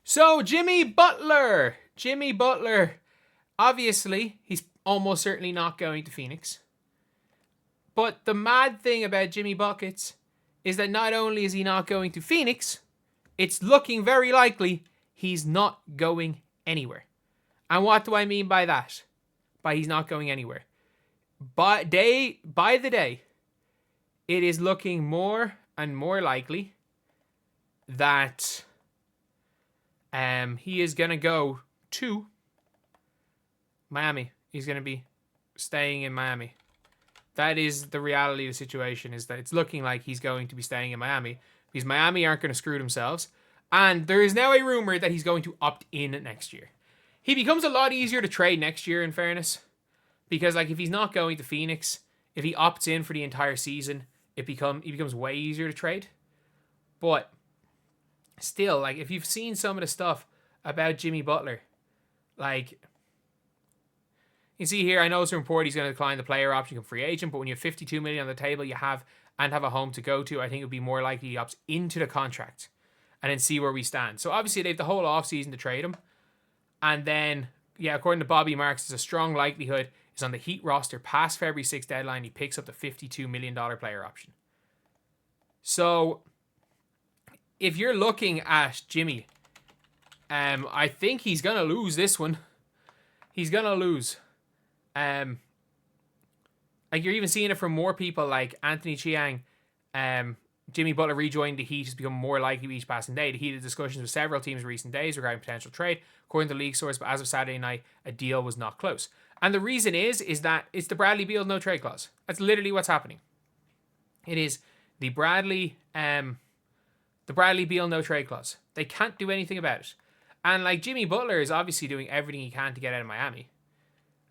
So, Jimmy Butler. Obviously, he's almost certainly not going to Phoenix. But the mad thing about Jimmy Buckets is that not only is he not going to Phoenix, it's looking very likely he's not going anywhere. And what do I mean by that? By he's not going anywhere. By the day, it is looking more and more likely that he is going to go to Miami. He's going to be staying in Miami. That is the reality of the situation, is that it's looking like he's going to be staying in Miami because Miami aren't going to screw themselves. And there is now a rumor that he's going to opt in next year. He becomes a lot easier to trade next year, in fairness, because like if he's not going to Phoenix, if he opts in for the entire season, he becomes way easier to trade. But still, like if you've seen some of the stuff about Jimmy Butler, like you see here, I know it's a report he's going to decline the player option from free agent, but when you have $52 million on the table, you have a home to go to, I think it would be more likely he opts into the contract and then see where we stand. So obviously they have the whole offseason to trade him. And then, yeah, according to Bobby Marks, there's a strong likelihood he's on the Heat roster past February 6th deadline. He picks up the $52 million player option. So if you're looking at Jimmy, I think he's going to lose this one. He's going to lose. Like you're even seeing it from more people like Anthony Chiang. Jimmy Butler rejoining the Heat has become more likely each passing day. The Heat had discussions with several teams in recent days regarding potential trade, according to the league source, but as of Saturday night, a deal was not close. And the reason is that it's the Bradley Beal no trade clause. That's literally what's happening. It is the Bradley Beal no trade clause. They can't do anything about it. And like Jimmy Butler is obviously doing everything he can to get out of Miami.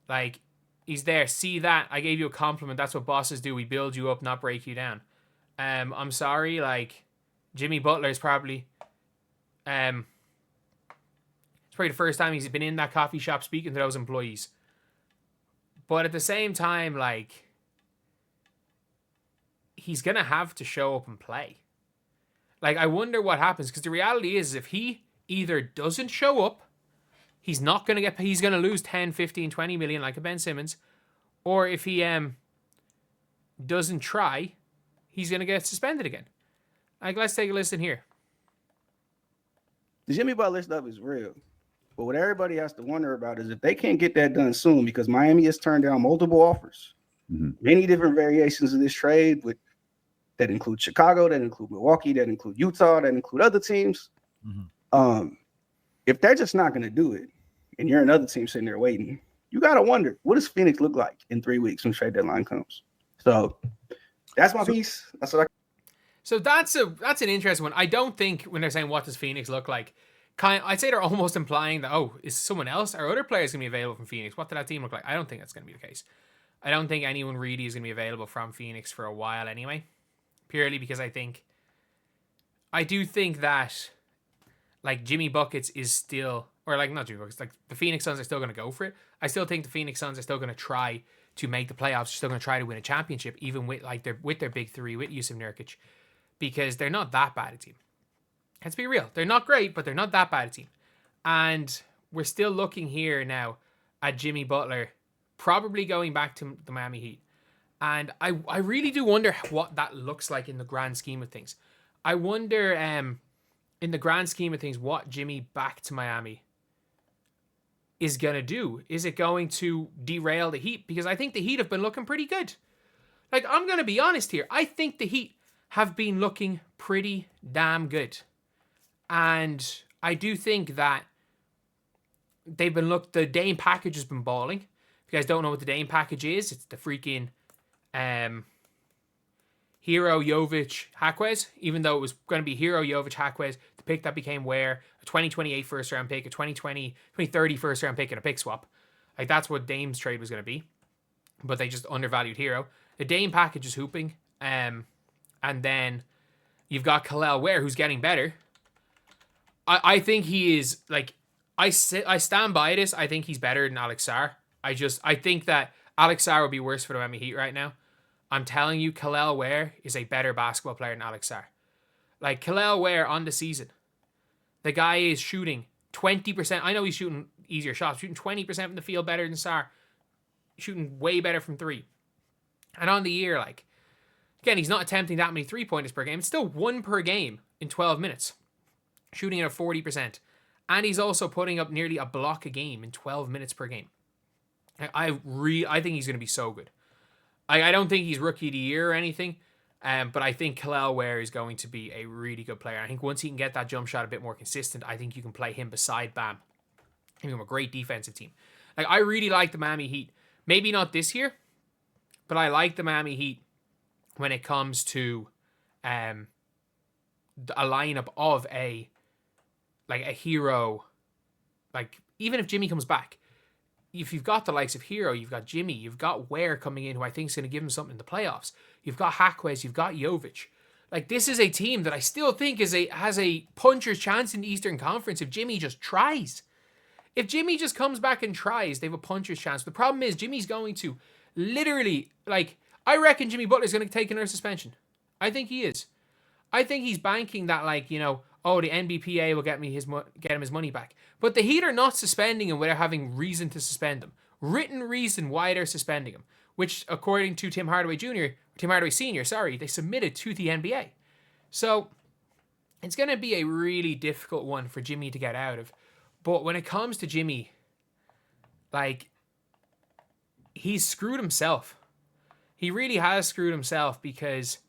Like he's there. See that? I gave you a compliment. That's what bosses do. We build you up, not break you down. I'm sorry, like Jimmy Butler is probably it's probably the first time he's been in that coffee shop speaking to those employees. But at the same time, like he's gonna have to show up and play. Like I wonder what happens, because the reality is if he either doesn't show up, he's gonna lose 10, 15, 20 million like a Ben Simmons, or if he doesn't try, he's going to get suspended again. Like, let's take a listen here. The Jimmy Butler stuff is real. But what everybody has to wonder about is if they can't get that done soon, because Miami has turned down multiple offers. Mm-hmm. Many different variations of this trade that include Chicago, that include Milwaukee, that include Utah, that include other teams. Mm-hmm. If they're just not going to do it, and you're another team sitting there waiting, you got to wonder, what does Phoenix look like in 3 weeks when trade deadline comes? So that's my piece. That's what So that's an interesting one. I don't think when they're saying what does Phoenix look like, I'd say they're almost implying that, is someone else? Are other players going to be available from Phoenix? What did that team look like? I don't think that's going to be the case. I don't think anyone really is going to be available from Phoenix for a while anyway. Purely because I do think that like Jimmy Buckets is still, or like not Jimmy Buckets, like the Phoenix Suns are still going to go for it. I still think the Phoenix Suns are still going to try to make the playoffs. They're still going to try to win a championship, even with their big three, with Jusuf Nurkic, because they're not that bad a team. Let's be real. They're not great, but they're not that bad a team. And we're still looking here now at Jimmy Butler probably going back to the Miami Heat. And I really do wonder what that looks like in the grand scheme of things. I wonder, in the grand scheme of things, what Jimmy back to Miami is going to do. Is it going to derail the Heat? Because I think the Heat have been looking pretty good. Like, I'm going to be honest here. I think the Heat have been looking pretty damn good. And I do think that the Dame package has been balling. If you guys don't know what the Dame package is, it's the freaking Hero, Jovic, Jaquez. Even though it was going to be Hero, Jovic, Jaquez, the pick that became Ware, a 2028 first round pick, a 2030 first round pick, and a pick swap. Like, that's what Dame's trade was going to be. But they just undervalued Hero. The Dame package is hooping. And then you've got Kel'el Ware, who's getting better. I think he is, like, I stand by this. I think he's better than Alex Sarr. I think that Alex Sarr would be worse for the Miami Heat right now. I'm telling you, Kel'el Ware is a better basketball player than Alex Sarr. Like, Kel'el Ware on the season, The guy is shooting 20%. I know he's shooting easier shots, shooting 20% from the field better than Sarr, shooting way better from three. And on the year, like, again, he's not attempting that many 3-pointers per game. It's still 1 per game in 12 minutes, shooting at a 40%. And he's also putting up nearly a block a game in 12 minutes per game. I think he's going to be so good. I don't think he's rookie of the year or anything, but I think Kel'el Ware is going to be a really good player. I think once he can get that jump shot a bit more consistent, I think you can play him beside Bam. Give him a great defensive team. Like, I really like the Miami Heat. Maybe not this year, but I like the Miami Heat when it comes to a lineup of a hero. Like, even if Jimmy comes back, if you've got the likes of Hero, you've got Jimmy, you've got Ware coming in, who I think is going to give him something in the playoffs. You've got Hakwes, you've got Jovic. Like, this is a team that I still think has a puncher's chance in the Eastern Conference if Jimmy just tries. If Jimmy just comes back and tries, they have a puncher's chance. The problem is Jimmy's going to literally, like, I reckon Jimmy Butler's going to take another suspension. I think he is. I think he's banking that, like, you know, oh, the NBPA will get him his money back. But the Heat are not suspending him without having reason to suspend him. Written reason why they're suspending him, which, according to Tim Hardaway Sr., they submitted to the NBA. So it's going to be a really difficult one for Jimmy to get out of. But when it comes to Jimmy, like, he's screwed himself. He really has screwed himself, because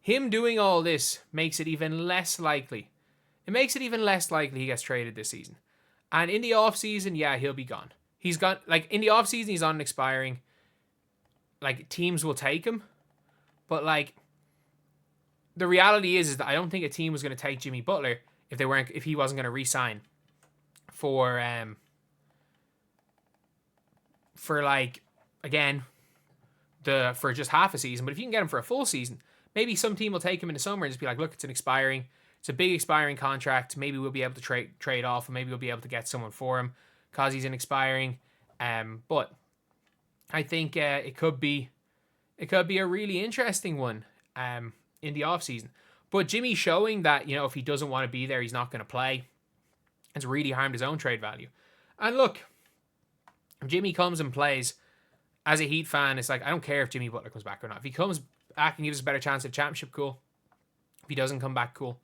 him doing all this makes it even less likely. It makes it even less likely he gets traded this season. And in the offseason, yeah, he'll be gone. He's got, like, in the offseason, he's on an expiring. Like, teams will take him. But, like, the reality is that I don't think a team was going to take Jimmy Butler if he wasn't going to re-sign for like, again, for just half a season. But if you can get him for a full season, maybe some team will take him in the summer and just be like, look, it's a big expiring contract. Maybe we'll be able to trade off, and maybe we'll be able to get someone for him because he's an expiring. But I think it could be a really interesting one in the offseason. But Jimmy showing that, you know, if he doesn't want to be there, he's not going to play. It's really harmed his own trade value. And look, if Jimmy comes and plays, as a Heat fan, it's like, I don't care if Jimmy Butler comes back or not. If he comes back and gives us a better chance at championship, cool. If he doesn't come back, cool.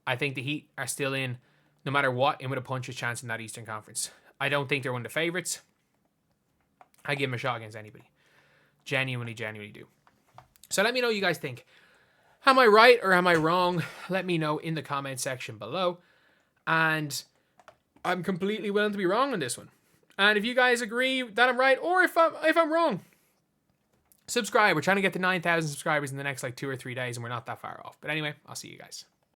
I think the Heat are still in, no matter what, in with a puncher's chance in that Eastern Conference. I don't think they're one of the favorites. I give them a shot against anybody. Genuinely do. So let me know what you guys think. Am I right or am I wrong? Let me know in the comment section below. And I'm completely willing to be wrong on this one. And if you guys agree that I'm right, or if I'm wrong, subscribe. We're trying to get to 9,000 subscribers in the next, like, 2 or 3 days, and we're not that far off. But anyway, I'll see you guys.